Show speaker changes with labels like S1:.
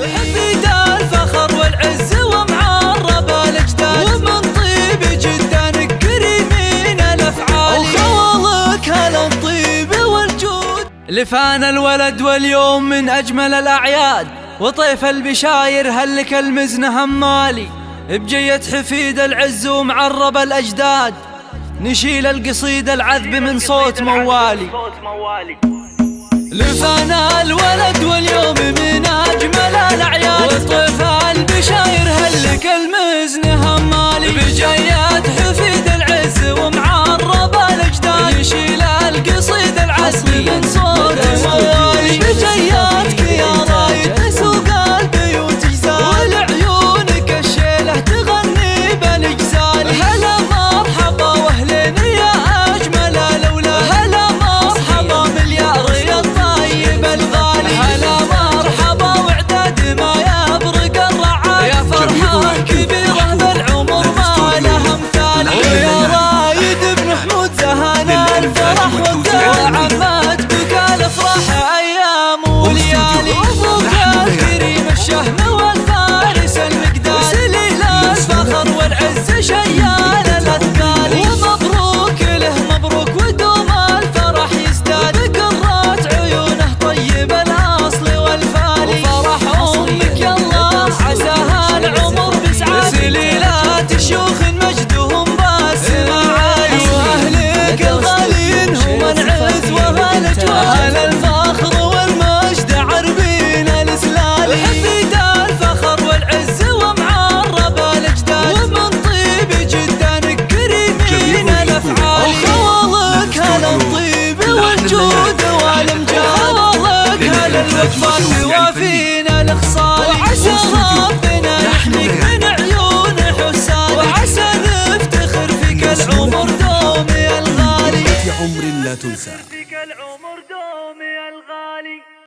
S1: حفيد الفخر والعز ومعرب الأجداد، ومن طيب جدا كريمين الأفعال، وخوالك هالطيب والجود. لفانا الولد واليوم من أجمل الأعياد، وطيف البشاير هلك المزن همالي، بجية حفيد العز ومعرب الأجداد، نشيل القصيد العذب من صوت موالي. لفانا الولد واليوم من أجمل الأعياد، وطيف البشاير هلك المزن همالي، بجية حفيد العز ومعرب الأجداد، نشيل القصيد العذب من صوت موالي. بجياتك يا رايد سوق البيوت جزال، ولعيونك الشيله تغني بالجزال. هلا مرحبا واهلين يا اجمل الاولاد، هلا مرحبا مليار يا الطيب الغالي، هلا مرحبا واعداد ما يبرق الرعايا، يا فرحه كبيره بالعمر ما لها امثال. ويا رايد بن حمود زهانا الفرح وابداع عمات بك الافراح ايام وليالي، ابوك الكريم الشهم والفارس المقداد، سليل الفخر والعز شيال الاثقال. ومبروك له مبروك ودوم الفرح يزداد، بقرات عيونه طيب الاصل والفالي، وفرح امك يالله عساها العمر بسعاد، سليلات شيوخ مجدهم بالسماعات، واهلك الغالين هم العز وهالاجواد، اهل الفخر والمجد عربين الاسلالي، حفيد الفخر والعز ومعرب الاجداد، ومن طيب جدا كريمين الافعال، وخوالك هالطيب والجود والامجاد، وخوالك هالوقفات وافين الاخصال، وعسى ربنا يحميك من عيون حساد، وعسى نفتخر فيك العمر دوم يا الغالي،
S2: عمر لا تنسى.